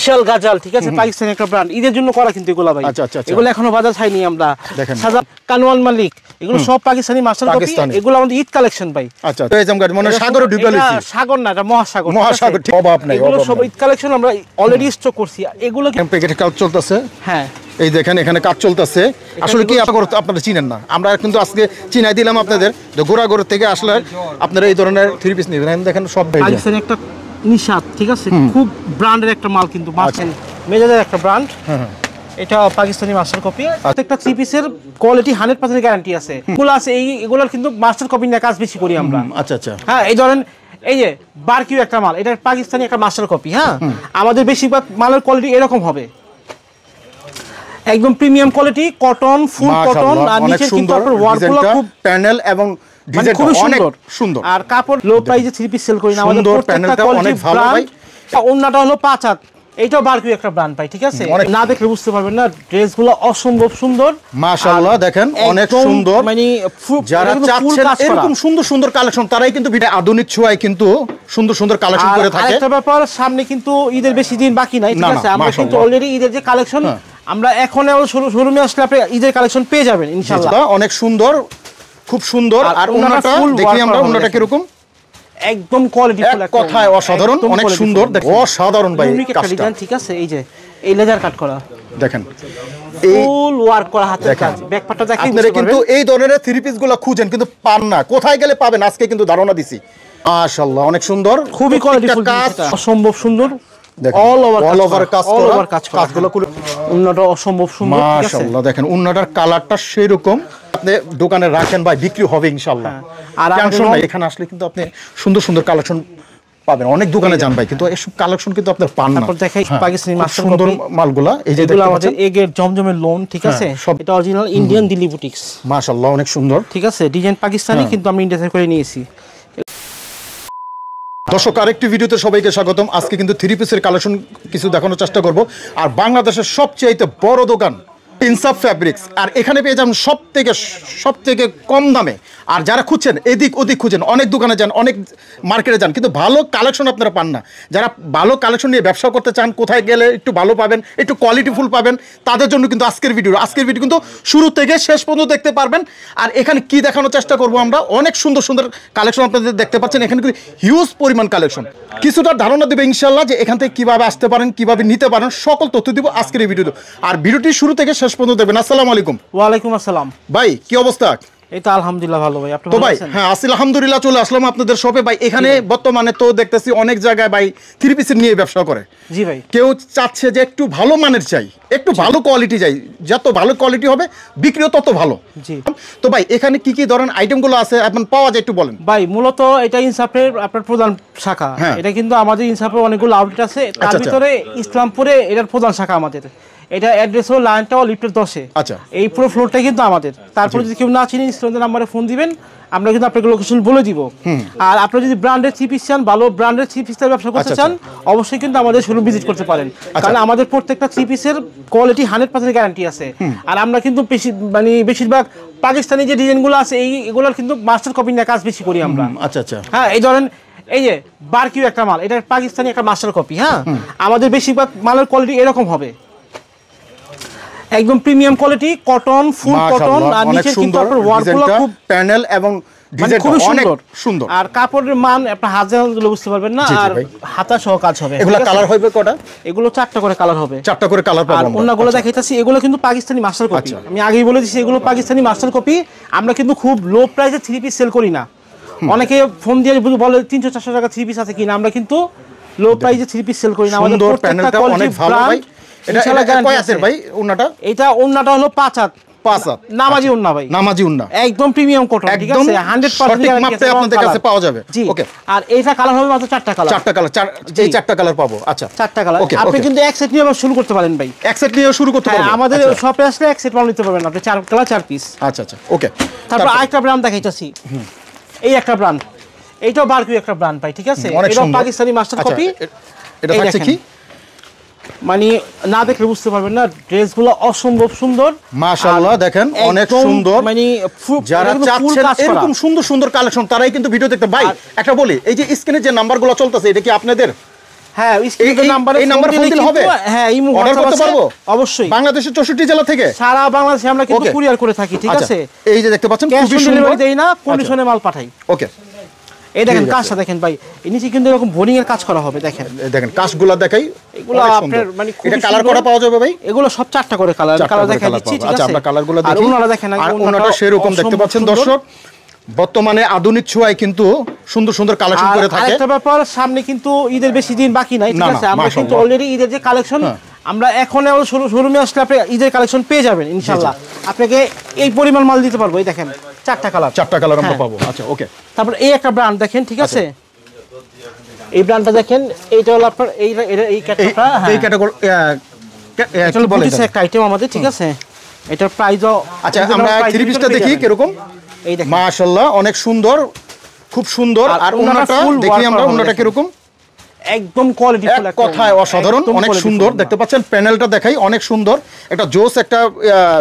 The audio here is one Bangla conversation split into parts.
বিশাল গাজাল, ঠিক আছে, পাকিস্তানি একটা ব্র্যান্ড, ঈদের জন্য করা কিন্তু এগুলো ভাই। এগুলো এখনো বাজার ছাইনি আমরা। সাজা কানওয়ান মালিক, এগুলো সব পাকিস্তানি মাস্টার কপি, এগুলো আমাদের ঈদ কালেকশন ভাই। আচ্ছা, তো এই জামগাড়ি মানে সাগর ঢুকালিছি, সাগর না, এটা মহাসাগর, মহাসাগর, অভাব নাই। এগুলো সব ঈদ কালেকশন আমরা অলরেডি স্টক করছি। এগুলো কি প্যাকেটে কাজ চলতেছে? হ্যাঁ, এই দেখেন এখানে কাজ চলতেছে। আসলে কি আপনারা চিনেন না, আমরা কিন্তু আজকে চিনাই দিলাম আপনাদের। গোড়াগড় থেকে আসলে আপনারা এই ধরনের থ্রি পিস নেবেন। দেখেন সব পাকিস্তানি একটা নিশাত, ঠিক আছে, খুব ব্র্যান্ডের একটা মাল, কিন্তু মেজাজের একটা ব্র্যান্ড। এটা পাকিস্তানি মাস্টার কপি। প্রত্যেকটা থ্রি পিসের কোয়ালিটি 100% গ্যারান্টি আছে। এগুলো আছে, এগুলোর কিন্তু মাস্টার কপি নিয়ে কাজ বেশি করি আমরা। আচ্ছা আচ্ছা, হ্যাঁ, এই ধরেন এই যে বারকিউ একটা মাল, এটা পাকিস্তানি একটা মাস্টার কপি। হ্যাঁ, আমাদের বেশিরভাগ মালের কোয়ালিটি এরকম হবে, একদম premium quality, cotton, full cotton. আর নিচে কিন্তু আপনার ওয়ার্কগুলো খুব প্যানেল এবং ডিজাইনটা অনেক সুন্দর। আর কাপড় লো প্রাইসে থ্রি পিস সেল করি না, আমাদের প্রত্যেকটা কোয়ালিটি ভালো ভাই। ওন্নাটা হলো 5 হাত, এইটাও বারকিউ একটা ব্র্যান্ড ভাই, ঠিক আছে, না দেখলে বুঝতে পারবেন না। ড্রেসগুলো অসম্ভব সুন্দর, মাশাআল্লাহ, দেখেন অনেক সুন্দর। মানে যারা চাচ্ছেন এরকম সুন্দর সুন্দর কালেকশন, তারাই কিন্তু ভিডিও আধুনিক ছোঁয়ায় কিন্তু সুন্দর সুন্দর কালেকশন করে থাকে। আরেকটা ব্যাপার, সামনে কিন্তু ঈদের বেশি দিন বাকি নাই, ঠিক আছে, আমরা কিন্তু অলরেডি ঈদের যে কালেকশন, আমরা এখন শোরুমে আসলে আপনি ঈদের কালেকশন পেয়ে যাবেন ইনশাআল্লাহ। অনেক সুন্দর, খুব সুন্দর। আর ওন্নাটা দেখি আমরা, ওন্নাটা কি রকম, একদম কোয়ালিটিফুল, এক কথায় অসাধারণ, অনেক সুন্দর, অসাধারণ ভাই কাজটা, ডিজাইন, ঠিক আছে। এই যে এই লেজার কাট করা, দেখেন ফুল ওয়ার্ক করা হাতের কাজ, ব্যাক পার্টটা দেখেন। আপনারা কিন্তু এই ধরনের থ্রি পিস গুলো খুঁজেন কিন্তু পান না, কোথায় গেলে পাবেন আজকে কিন্তু ধারণা দিছি। মাশাআল্লাহ, অনেক সুন্দর, খুবই কোয়ালিটিফুল কাজ, অসম্ভব সুন্দর, অল ওভার কাজ করা, কাজগুলো উন্নাটা অসম্ভব সুন্দর, ঠিক আছে। মাশাআল্লাহ, দেখেন উন্নাটার কালারটা সেরকম, আপনি দোকানে রাখেন ভাই, বিক্রি হবে ইনশাআল্লাহ। আর টেনশন নাই, এখানে আসলে কিন্তু আপনি সুন্দর সুন্দর কালেকশন পাবেন। অনেক দোকানে যান ভাই, কিন্তু এসব কালেকশন কিন্তু আপনার পান না। তারপর দেখাই পাকিস্তানি মাস্টার সুন্দর মালগুলা, এই যে এগুলো আমাদের এগের জমজমের লোন, ঠিক আছে, এটা অরিজিনাল ইন্ডিয়ান দিল্লি বুটিক্স। মাশাআল্লাহ, অনেক সুন্দর, ঠিক আছে, ডিজাইন পাকিস্তানি, কিন্তু আমি ইন্ডিয়া থেকে করে নিয়েছি। দর্শক, আরেকটি ভিডিওতে সবাইকে স্বাগতম। আজকে কিন্তু থ্রি পিসের কালেকশন কিছু দেখানোর চেষ্টা করব। আর বাংলাদেশের সবচেয়ে বড় দোকান ইনসাফ ফ্যাব্রিক্স, আর এখানে পেয়ে যাবেন সব থেকে কম দামে। আর যারা খুঁজছেন এদিক ওদিক খুঁজেন, অনেক দোকানে যান, অনেক মার্কেটে যান, কিন্তু ভালো কালেকশন আপনারা পান না। যারা ভালো কালেকশন নিয়ে ব্যবসা করতে চান, কোথায় গেলে একটু ভালো পাবেন, একটু কোয়ালিটিফুল পাবেন, তাদের জন্য কিন্তু আজকের ভিডিও কিন্তু শুরু থেকে শেষ পর্যন্ত দেখতে পারবেন। আর এখানে কি দেখানোর চেষ্টা করব আমরা, অনেক সুন্দর সুন্দর কালেকশন আপনাদের দেখতে পাচ্ছেন। এখানে কিন্তু হিউজ পরিমাণ কালেকশন, কিছুটা ধারণা দেবে ইনশাআল্লাহ যে এখান থেকে কীভাবে আসতে পারেন, কীভাবে নিতে পারেন, সকল তথ্য দিব আজকের এই ভিডিওতে। আর ভিডিওটি শুরু থেকে শেষ পর্যন্ত দেখবেন। আসসালামু আলাইকুম। ওয়ালাইকুম আসসালাম ভাই, কি অবস্থা? এই তো আলহামদুলিল্লাহ ভালো ভাই, আপনি তো ভাই? হ্যাঁ, আসলে আলহামদুলিল্লাহ, চলে আসলাম আপনাদের শপে ভাই। এখানে বর্তমানে তো দেখতেছি অনেক জায়গায় ভাই থ্রি পিসের নিয়ে ব্যবসা করে। জি ভাই, কেউ চাচ্ছে যে একটু ভালো মানের চাই, একটু ভালো কোয়ালিটি চাই, যত ভালো কোয়ালিটি হবে বিক্রিও তত ভালো। জি, তো ভাই এখানে কি কি ধরনের আইটেমগুলো আছে এখন পাওয়া যায় একটু বলেন ভাই। মূলত এটা ইনসাফের আপনার প্রধান শাখা, এটা কিন্তু আমাদের ইনসাফের অনেকগুলো আউটলেট আছে, তার ভিতরে ইসলামপুরে এটার প্রধান শাখা আমাদের। এটা অ্যাড্রেস হলো লাইন টাওয়ার লিফটের 10-এ। আচ্ছা, এই পুরো ফ্লোরটা কিন্তু আমাদের। তারপরে যদি কেউ না চিনি, স্ক্রিনের নাম্বারে ফোন দিবেন, আমরা কিন্তু আপনাকে লোকেশন বলে দিব। আর আপনি যদি ব্র্যান্ডের থ্রি পিস চান, ভালো ব্র্যান্ডের থ্রি পিসের ব্যবসা করতে চান, অবশ্যই কিন্তু আমাদের শোরুম ভিজিট করতে পারেন, কারণ আমাদের প্রত্যেকটা থ্রি পিসের কোয়ালিটি 100% গ্যারান্টি আছে। আর আমরা কিন্তু বেশিরভাগ পাকিস্তানি যে ডিজাইনগুলো আছে, এগুলোর কিন্তু মাস্টার কপি নিয়ে কাজ বেশি করি আমরা। আচ্ছা আচ্ছা, হ্যাঁ, এই ধরেন এই যে বারকিউ একটা মাল, এটা পাকিস্তানি একটা মাস্টার কপি। হ্যাঁ, আমাদের বেশিরভাগ মালের কোয়ালিটি এরকম হবে, একদম premium quality, cotton, full cotton. আর নিচে কিন্তু আপনার ওয়ার্কগুলো খুব প্যানেল এবং ডিজাইনটা অনেক সুন্দর। আর কাপড়ের মান আপনি হাতে দিলে বুঝতে পারবেন না, আর হাতা সহ কাজ হবে। এগুলো কালার হবে কয়টা? এগুলো 4টা করে কালার হবে, 4টা করে কালার পাবো। আর অন্যগুলো দেখাইতাছি, এগুলো কিন্তু পাকিস্তানি মাস্টার কপি। আমি আগেই বলে দিয়েছি, এগুলো পাকিস্তানি মাস্টার কপি। আমরা কিন্তু খুব লো প্রাইসে থ্রি পিস সেল করি না। অনেকে ফোন দিয়ে বলে 300-400 টাকা থ্রি পিস আছে কিনা, আমরা কিন্তু লো প্রাইসে থ্রি পিস সেল করি না। আমাদের প্যানেলটা অনেক ভালো ভাই। এটা কয় আছে ভাই ওন্নাটা? এটা ওন্নাটা হলো 5 হাত, 5 হাত নামাজি ওন্না ভাই, নামাজি ওন্না, একদম প্রিমিয়াম কটন, ঠিক আছে, 100% গ্যারান্টি আপনাদের কাছে পাওয়া যাবে। ওকে, আর এইটা কালার হবে মাত্র 4টা কালার। 4টা কালার, এই 4টা কালার পাবো। আচ্ছা, 4টা কালার। আপনি কিন্তু এক সেট নিয়ে শুরু করতে পারেন ভাই, এক সেট নিয়ে শুরু করতে পারবেন। আমাদের শপে আসলে এক সেট মাল নিতে পারবেন আপনি, 4 কালার 4 পিস। আচ্ছা আচ্ছা, ওকে। তারপর আরেকটা ব্র্যান্ড দেখাইতাছি, এই একটা ব্র্যান্ড, এইটাও বারকিউ একটা ব্র্যান্ড ভাই, ঠিক আছে, এটা পাকিস্তানি মাস্টার কপি। এটা থাকছে কি, মানে না দেখলে বুঝতে পারবেন না, ড্রেসগুলো অসম্ভব সুন্দর। মাশাআল্লাহ, দেখেন অনেক সুন্দর। মানে যারা চাচ্ছেন এরকম সুন্দর সুন্দর কালেকশন, তারাই কিন্তু ভিডিও দেখতে। ভাই একটা বলি, এই যে স্ক্রিনে যে নাম্বারগুলো চলতেছে, এটা কি আপনাদের? হ্যাঁ স্ক্রিনের নাম্বারে এই নাম্বার ফোন দিলে হবে হ্যাঁ ইমো অর্ডার করতে পারবো অবশ্যই বাংলাদেশের 64 জেলা থেকে সারা বাংলাদেশে আমরা কিন্তু কুরিয়ার করে থাকি ঠিক আছে এই যে দেখতে পাচ্ছেন খুবই সুন্দর দেই না কন্ডিশনে মাল পাঠাই ওকে এই দেখেন কাজটা দেখেন ভাই এই নিচে কিন্তু এরকম বোরিং এর কাজ করা হবে দেখেন দেখেন কাজগুলো দেখাই এগুলো আপনার মানে এটা কালার করা পাওয়া যাবে ভাই এগুলো সব চারটা করে কালার দেখাই দিচ্ছি ঠিক আছে আচ্ছা আমরা কালারগুলো দেখি আর ওনারা দেখেন আর ওনাটা সেরকম দেখতে পাচ্ছেন দর্শক বর্তমানে আধুনিক ছোঁয়ায় কিন্তু সুন্দর সুন্দর কালেকশন করে থাকে আরেকটা ব্যাপার সামনে কিন্তু ঈদের বেশি দিন বাকি নাই ঠিক আছে আমরা কিন্তু অলরেডি ঈদের যে কালেকশন আমরা এখন শোরুমে আসলে আপনি ঈদের কালেকশন পেয়ে যাবেন ইনশাআল্লাহ আপনাকে এই পরিমাণ মাল দিতে পারবো এই দেখেন চারটা কালার আমরা পাবো আচ্ছা ওকে তারপর এই একটা ব্র্যান্ড দেখেন ঠিক আছে এই ব্র্যান্ডটা দেখেন এইটা হলো আপনার এই ক্যাটাগরি এটা হলো বুটিক্স একটা আইটেম আমাদের ঠিক আছে এটার প্রাইসও আচ্ছা আমরা থ্রি পিসটা দেখি কি রকম এই দেখেন মাশাআল্লাহ অনেক সুন্দর খুব সুন্দর আর ওনাটা দেখি আমরা ওনাটা কি রকম একদম কোয়ালিটি ফুল একটা কথায় অসাধারণ অনেক সুন্দর দেখতে পাচ্ছেন প্যানেলটা দেখাই অনেক সুন্দর একটা জোস একটা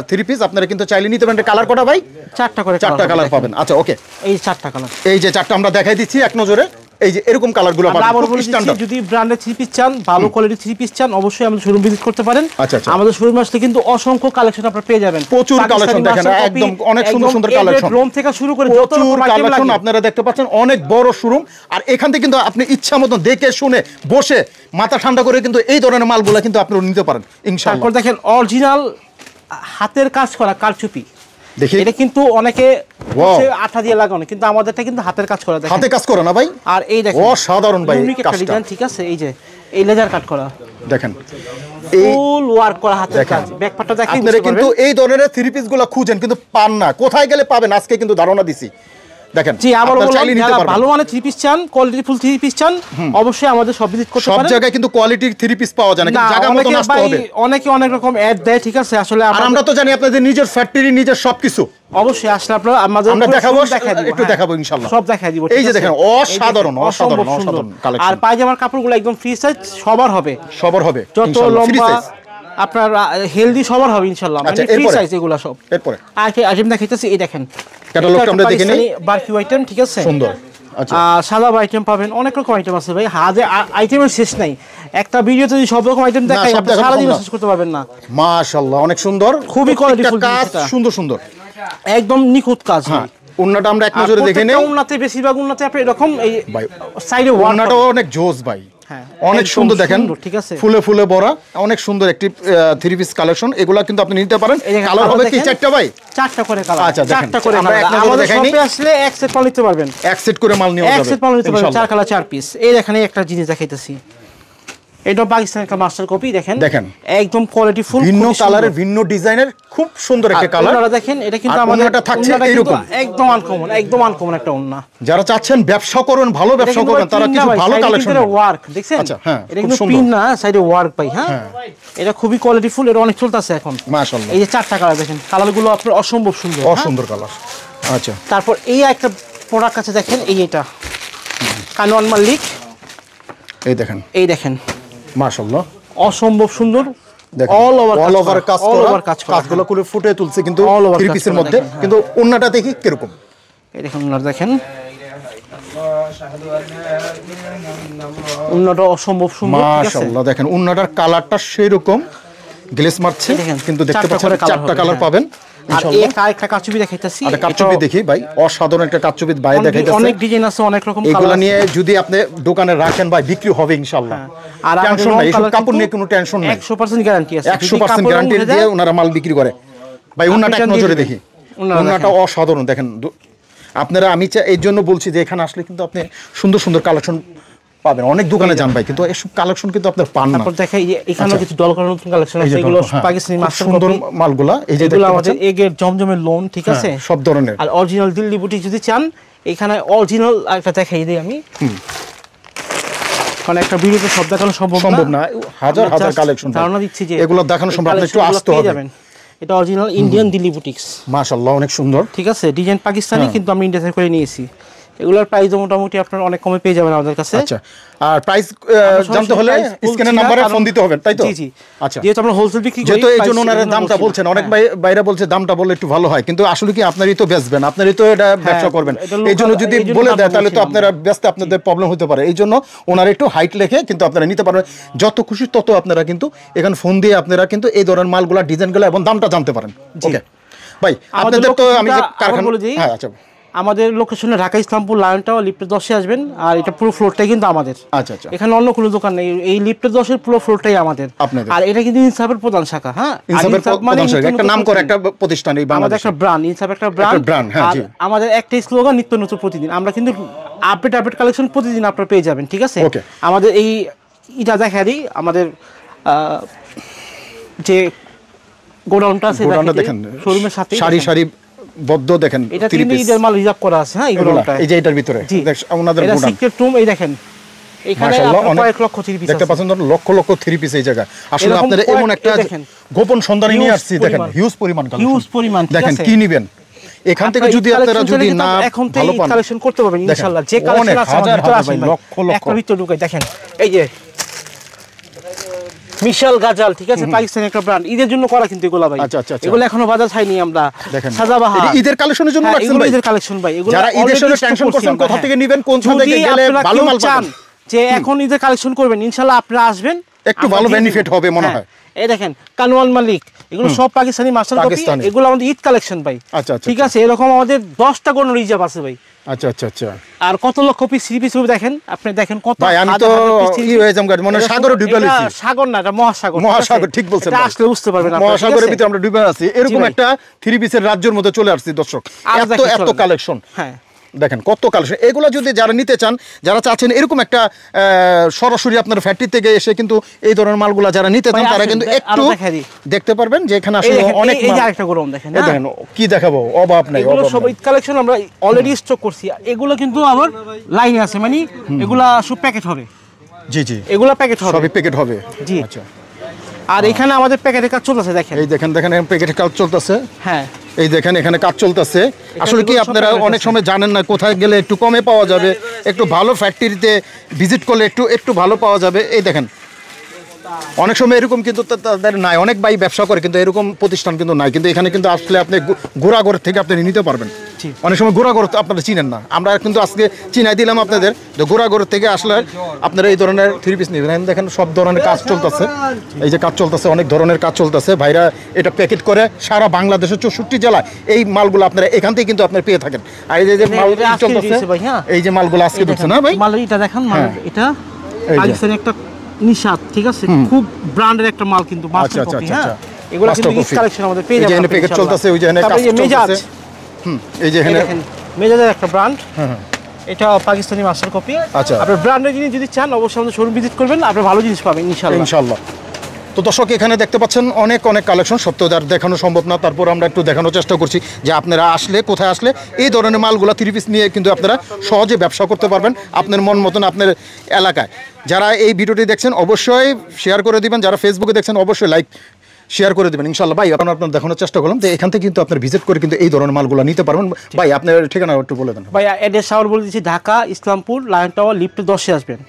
থ্রি পিস আপনারা কিন্তু চাইলে নিতে পারেন কালার কটা ভাই চারটা কালার পাবেন আচ্ছা ওকে এই চারটা কালার এই যে চারটা আমরা দেখাই দিচ্ছি এক নজরে এই যে এরকম কালারগুলো পাবেন স্ট্যান্ডার্ড যদি ব্র্যান্ডের থ্রি পিস চান ভালো কোয়ালিটি থ্রি পিস চান অবশ্যই আমাদের শোরুম ভিজিট করতে পারেন আচ্ছা আমাদের শোরুমে আসলে কিন্তু অসংখ্য কালেকশন আপনারা পেয়ে যাবেন প্রচুর কালেকশন দেখেন একদম অনেক সুন্দর সুন্দর কালেকশন রুম থেকে শুরু করে যত রকম কালেকশন আপনারা দেখতে পাচ্ছেন অনেক বড় শোরুম আর এখান থেকে কিন্তু আপনি ইচ্ছা মতো দেখে শুনে বসে মাথা ঠান্ডা করে কিন্তু এই ধরনের মালগুলো কিন্তু আপনারা নিতে পারেন ইনশাআল্লাহ তারপর দেখেন অরিজিনাল হাতের কাজ করা কারচুপি দেখি এটা কিন্তু অনেকে আঠা দিয়ে লাগানো কিন্তু আমাদেরটা কিন্তু হাতের কাজ করা দেখেন হাতে কাজ করা না ভাই আর এই দেখেন অসাধারণ ভাই কাজটা ঠিক আছে এই যে এই লেজার কাট করা দেখেন ফুল ওয়ার্ক করা হাতের কাজ ব্যাকপার্টটা দেখেন আপনারা কিন্তু এই ধরনের থ্রি পিসগুলো খুঁজেন কিন্তু পান না কোথায় গেলে পাবেন আজকে কিন্তু ধারণা দিছি দেখেন জি আবার বললাম ভালো মানে থ্রি পিস চান কোয়ালিটি ফুল থ্রি পিস চান অবশ্যই আমাদের সব ভিজিট করতে পারেন সব জায়গায় কিন্তু কোয়ালিটির থ্রি পিস পাওয়া যায় না কিন্তু জায়গা মতো আসতে হবে অনেকে অনেক রকম অ্যাড দেয় ঠিক আছে আসলে আমরা তো জানি আপনাদের নিজের ফ্যাক্টরি নিজের সবকিছু অবশ্যই আসলে আপনারা আমাদের আমরা দেখাবো একটু দেখাবো ইনশাআল্লাহ সব দেখাই দিব এই যে দেখেন অসাধারণ কালেকশন আর পায়জামার কাপড়গুলো একদম ফ্রি সাইজ সবার হবে যত লম্বা আপনার হেলদি সবার হবে ইনশাআল্লাহ মানে ফ্রি সাইজ এগুলো সব এরপর আইটেম দেখাইতেছি এই দেখেন ক্যাটালগটা আমরা দেখে নেই বারকিউ আইটেম ঠিক আছে সুন্দর আচ্ছা সাদা আইটেম পাবেন অনেক রকম আইটেম আছে ভাই হাজে আইটেমের শেষ নাই একটা ভিডিওতে যদি সব রকম আইটেম দেখাই আপনি সারা দিন শেষ করতে পারবেন না মাশাআল্লাহ অনেক সুন্দর খুবই কোয়ালিটিফুল কাজ সুন্দর একদম নিখুঁত কাজ হ্যাঁ ওন্নাটা আমরা এক নজরে দেখে নেই ওন্নাতে বেশিরভাগ ওন্নাতে আপনি এরকম এই সাইডে ওন্নাটাও অনেক জোস ভাই অনেক সুন্দর দেখেন ঠিক আছে ফুলে ফুলে ভরা অনেক সুন্দর একটি থ্রি পিস কালেকশন এগুলা কিন্তু আপনি নিতে পারেন কালার হবে কি চারটা ভাই চারটা করে কালার আচ্ছা চারটা করে আমরা এক নজরে দেখাইনি শপে আসলে এক সেট মাল নিতে পারবেন এক সেট করে মাল নিতে পারবেন এক সেট মাল নিতে পারবেন চার কালার চার পিস এই দেখেন একটা জিনিস দেখাইতেছি এটা পাকিস্তানের একটা মাস্টার কপি দেখেন একদম কোয়ালিটি ফুল ভিন্ন কালারের ভিন্ন ডিজাইনের খুব সুন্দর একটা কালার আপনারা দেখেন এটা কিন্তু আমাদের এটা থাকছে এরকম একদম আনকমন একটা ওন্না যারা চাচ্ছেন ব্যবসা করুন ভালো ব্যবসা করবেন তারা কিছু ভালো কালেকশন এটা ওয়ার্ক দেখছেন আচ্ছা হ্যাঁ এটা কিন্তু পিন না সাইডে ওয়ার্ক পাই হ্যাঁ এটা খুবই কোয়ালিটি ফুল এটা অনেক চলতেছে এখন মাশাআল্লাহ এই যে চারটা কালার দেখেন কালারগুলো আপনার অসম্ভব সুন্দর কালার আচ্ছা তারপর এই একটা প্রোডাক্ট আছে দেখেন এটা কানওয়ান মালিক এই দেখেন মাশাআল্লাহ অসম্ভব সুন্দর অল ওভার কাজগুলো করে ফুটে তুলছে কিন্তু থ্রি পিসের মধ্যে কিন্তু ওন্নাটা দেখি কিরকম এই দেখেন ওন্নাটা দেখেন ওন্নাটা অসম্ভব সুন্দর মাশাআল্লাহ দেখেন ওন্নাটার কালারটা সেই রকম গ্লেস মারছে কিন্তু দেখতে পাচ্ছেন চারটা কালার পাবেন আর একটা কাচুপি দেখাইতাছি আরে কাচুপি দেখি ভাই অসাধারণ একটা কাচুপি ভাই দেখাইতাছে অনেক ডিজাইন আছে অনেক রকম কালার এগুলা নিয়ে যদি আপনি দোকানে রাখেন ভাই বিক্রি হবে ইনশাআল্লাহ আর টেনশন নাই এইসব কাপড় নিয়ে কোনো টেনশন নাই 100% গ্যারান্টি আছে 100% গ্যারান্টি দিয়ে ওনারা মাল বিক্রি করে ভাই ওনাটা এক নজরে দেখি ওনাটা অসাধারণ দেখেন আপনারা আমি এই জন্য বলছি যে এখানে আসলে কিন্তু আপনি সুন্দর সুন্দর কালেকশন পাবেন অনেক দোকানে যান ভাই কিন্তু এসব কালেকশন কিন্তু আপনার পান না তারপর দেখাই এখানে কিছু ডল করা নতুন কালেকশন আছে এগুলো পাকিস্তানি মাস্টার সুন্দর মালগুলা এই যে এগুলো আমাদের এগের জমজমের লোন ঠিক আছে সব ধরনের আর অরিজিনাল দিল্লি বুটিক যদি চান এখানে অরিজিনাল একটা দেখাই দেই আমি কারণ একটা ভিডিওতে সব দেখানো সম্ভব না হাজার হাজার কালেকশন ধারণা দিচ্ছি যে এগুলো দেখানো সম্ভব না একটু আসতে হবে এটা অরিজিনাল ইন্ডিয়ান দিল্লি বুটিক্স মাশাআল্লাহ অনেক সুন্দর ঠিক আছে ডিজাইন পাকিস্তানি কিন্তু আমি ইন্ডিয়া থেকে করে নিয়েছি এগুলোর প্রাইস মোটামুটি আপনারা অনেক কমে পেয়ে যাবেন আমাদের কাছে। আচ্ছা, আর প্রাইস জানতে হলে স্ক্রিনের নম্বরে ফোন দিতে হবে, তাই তো? জি জি। আচ্ছা, যেহেতু আমরা হোলসেল বিক্রি করি, যেহেতু এইজন্য ওনারা দামটা বলছেন, অনেক বাইরে বলছে দামটা বললে একটু ভালো হয়, কিন্তু আসলে কি আপনারই তো বেচবেন, আপনারই তো এটা ব্যবসা করবেন, এইজন্য যদি বলে দেয় তাহলে তো আপনারা ব্যস্ত, আপনাদের প্রবলেম হতে পারে। এইজন্য ওনারা একটু হাইট লেখে কিন্তু আপনারা নিতে পারবেন, যত খুশি তত আপনারা কিন্তু এখানে ফোন দিয়ে আপনারা কিন্তু এই ধরনের মালগুলা, ডিজাইনগুলো এবং দামটা জানতে পারেন। ওকে ভাই, আপনাদের তো আমি যে কারখানা, হ্যাঁ আচ্ছা, আমাদের লোকেশনে ঢাকা ইসলামপুর লায়ন টাওয়ার লিফটের 10-এ আসবেন, আর এটা পুরো ফ্লোরটাই কিন্তু আমাদের। আচ্ছা আচ্ছা, এখানে অন্য কোনো দোকান নেই, এই লিফটের 10-এর পুরো ফ্লোরটাই আমাদের। আর এটা কিন্তু ইনসাফের প্রধান শাখা। হ্যাঁ, ইনসাফের মানে একটা নাম করে একটা প্রতিষ্ঠান, এই বাংলাদেশে একটা ব্র্যান্ড, ইনসাফ একটা ব্র্যান্ড। আর আমাদের একটাই স্লোগান, নিত্য নতুন প্রতিদিন। আমরা কিন্তু আপডেট কালেকশন প্রতিদিন আপনারা পেয়ে যাবেন, ঠিক আছে? আমাদের এই এটা দেখা দিই, আমাদের যে গোডাউনটা আছে দেখেন, শোরুমের সাথে সারি সারি বদ্ধ দেখেন, এটা কিন্তু ঈদের মাল রিজার্ভ করা আছে। হ্যাঁ, এই গোডাউনটা, এই যে এটার ভিতরে ওনাদের গোডাউন, এটা সিক্রেট রুম। এই দেখেন, এখানে আপনারা কয়েক লক্ষ 3 পিস দেখতে পাচ্ছেন, লক্ষ লক্ষ 3 পিস এই জায়গা। আসলে আপনারা এমন একটা গোপন সন্ধানে নিয়ে আসছি, দেখেন হিউজ পরিমাণ দেখেন, কি নেবেন এখান থেকে, যদি আপনারা যদি না ভালো পান কালেকশন করতে পারবেন ইনশাআল্লাহ। যে কালেকশন আছে লক্ষ লক্ষ একটা ভিতর ঢুকাই দেখেন, এই যে মিশাল গাজাল, ঠিক আছে, পাকিস্তানি একটা ব্র্যান্ড, ঈদের জন্য করা কিন্তু এগুলা ভাই। এগুলো এখনো বাজার ছাইনি আমরা। সাজাবাহার ঈদের কালেকশনের জন্য রাখছেন ভাই, ঈদের কালেকশন ভাই। এগুলো যারা ঈদের সময় টেনশন করছেন কোথা থেকে নেবেন, কোন সময় থেকে গেলে ভালো মাল পাবেন, যে এখন ঈদের কালেকশন করবেন, ইনশাআল্লাহ আপনারা আসবেন, একটু ভালো বেনিফিট হবে মনে হয়। এই দেখেন কানওয়াল মালিক, এগুলো সব পাকিস্তানি মাস্টার কপি, এগুলো আমাদের ঈদ কালেকশন ভাই। আচ্ছা আচ্ছা, ঠিক আছে, এরকম আমাদের 10টা কোন রিজার্ভ আছে ভাই। আচ্ছা আচ্ছা আচ্ছা, আর কত লক্ষ পিস 3 পিস দেখেন, আপনি দেখেন কত। ভাই আমি তো কি হয়ে যাম গাড়ি, মানে সাগরে ডুবে আছি। সাগর না, এটা মহাসাগর। মহাসাগর, ঠিক বলছেন, এটা আসলে বুঝতে পারবেন আপনি, মহাসাগরের ভিতরে আমরা ডুবে আছি। এরকম একটা 3 পিসের রাজ্যের মধ্যে চলে আসছি দর্শক, এত কালেকশন। হ্যাঁ দেখেন কত কালেকশন। এগুলো যদি যারা নিতে চান, যারা চাচ্ছেন এরকম একটা সরাসরি আপনার ফ্যাক্টরি থেকে এসে কিন্তু এই ধরনের মালগুলা যারা নিতে চান, তারা কিন্তু একটু দেখতে পারবেন যে এখানে আসলে অনেক মাল। এই যে আরেকটা গরম দেখেন, দেখেন কি দেখাবো, অভাব নাই। এগুলো সব ঈদ কালেকশন আমরা অলরেডি স্টক করছি। এগুলো কিন্তু আবার লাইনে আছে, মানে এগুলা সব প্যাকেট হবে। জি জি, এগুলা প্যাকেট হবে, সবই প্যাকেট হবে। জি আচ্ছা। আর এখানে আমাদের প্যাকেটের কাজ চলতেছে, দেখেন এই দেখেন প্যাকেটের কাজ চলতেছে। হ্যাঁ, এই দেখেন এখানে কাজ চলতেছে। আসলে কি আপনারা অনেক সময় জানেন না কোথায় গেলে একটু কমে পাওয়া যাবে, একটু ভালো ফ্যাক্টরিতে ভিজিট করলে একটু ভালো পাওয়া যাবে। এই দেখেন অনেক সময় এরকম কিন্তু তাদের নাই, অনেক ভাই ব্যবসা করে কিন্তু এরকম প্রতিষ্ঠান কিন্তু নাই, কিন্তু এখানে কিন্তু আসলে আপনি গোড়াগড় থেকে আপনি নিতে পারবেন। অনেক সময় গোড়াগড় আপনারা চিনেন না, আমরা কিন্তু আজকে চিনাই দিলাম আপনাদের যে গোড়াগড় থেকে আসলে আপনারা এই ধরনের 3 পিস নেবেন। দেখেন সব ধরনের কাজ চলতেছে, এই যে কাজ চলতেছে, অনেক ধরনের কাজ চলতেছে। ভাইরা এটা প্যাকেট করে সারা বাংলাদেশের 64 জেলায় এই মালগুলো আপনারা এখান থেকে কিন্তু আপনারা পেয়ে থাকেন। আর এই যে মাল চলতেছে, এই যে মালগুলো আজকে ঢুকছে না ভাই, মাল এটা দেখেন, মাল এটা পাকিস্তানি একটা নিশাত, ঠিক আছে, খুব ব্র্যান্ডের একটা মাল কিন্তু মাস্টার কপি। হ্যাঁ, এগুলো কিন্তু ঈদ কালেকশন আমাদের পেয়ে যাবেন। এই যে প্যাকেট চলতেছে, ওই যে এখানে কাজ চলতেছে। এই যে এখানে মেজাজের একটা ব্র্যান্ড, এটা পাকিস্তানি মাস্টার কপি। আচ্ছা, আপনি ব্র্যান্ডের জিনিস যদি চান অবশ্যই আমাদের শোরুম ভিজিট করবেন, আপনি ভালো জিনিস পাবেন ইনশাআল্লাহ। তো দর্শক এখানে দেখতে পাচ্ছেন অনেক কালেকশন, সত্যি আর দেখানো সম্ভব না, তারপর আমরা একটু দেখানোর চেষ্টা করছি যে আপনারা আসলে কোথায় আসলে এই ধরনের মালগুলো 3 পিস নিয়ে কিন্তু আপনারা সহজে ব্যবসা করতে পারবেন আপনার মন মতন আপনার এলাকায়। যারা এই ভিডিওটি দেখছেন অবশ্যই শেয়ার করে দিবেন, যারা ফেসবুকে দেখছেন অবশ্যই লাইক শেয়ার করে দেবেন ইনশাআল্লাহ। ভাই আপনার দেখানোর চেষ্টা করলাম যে এখান থেকে কিন্তু আপনার ভিজিট করে কিন্তু এই ধরনের মালগুলো নিতে পারবেন। ভাই আপনার ঠিকানা একটু বলে দেন। ভাই অ্যাড্রেস আবার বলে দিচ্ছি, ঢাকা ইসলামপুর লায়ন টাওয়ার লিফটের 10-এ আসবেন।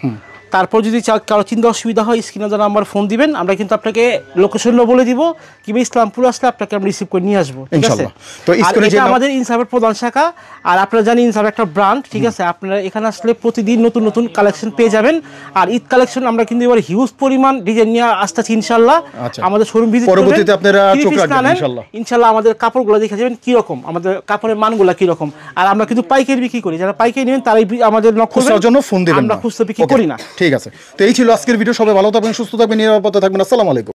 তারপর যদি কারো চিন্তা অসুবিধা হয় স্ক্রিনে যারা নাম্বার ফোন দিবেন, আমরা কিন্তু আপনাকে লোকেশনও বলে দিব, কিভাবে ইসলামপুর আসলে আপনাকে আমরা রিসিভ করে নিয়ে আসবো, ঠিক আছে? তো এটা আমাদের ইনসাফের প্রধান শাখা। আর আপনারা জানেন ইনসাফ একটা ব্র্যান্ড, ঠিক আছে, আপনারা এখানে আসলে প্রতিদিন নতুন নতুন কালেকশন পেয়ে যাবেন। আর ঈদ কালেকশন আমরা কিন্তু এবার হিউজ পরিমাণ ডিজাইন নিয়ে আসতেছি ইনশাআল্লাহ। আমাদের শোরুম ভিজিট করবেন, পরবর্তীতে আপনারা চোখ রাখবেন ইনশাআল্লাহ। আমাদের কাপড়গুলো দেখে যাবেন কি রকম, আমাদের কাপড়ের মানগুলো কি রকম। আর আমরা কিন্তু পাইকারি বিক্রি করি, যারা পাইকারি নেবেন তারাই আমাদের নক করবেন, জন্য ফোন দিবেন, আমরা খুচরা বিক্রি করি না। ঠিক আছে, তো এই ছিল আজকের ভিডিও। সবাই ভালো থাকবেন, সুস্থ থাকবেন, নিরাপদে থাকবেন। আসসালামু আলাইকুম।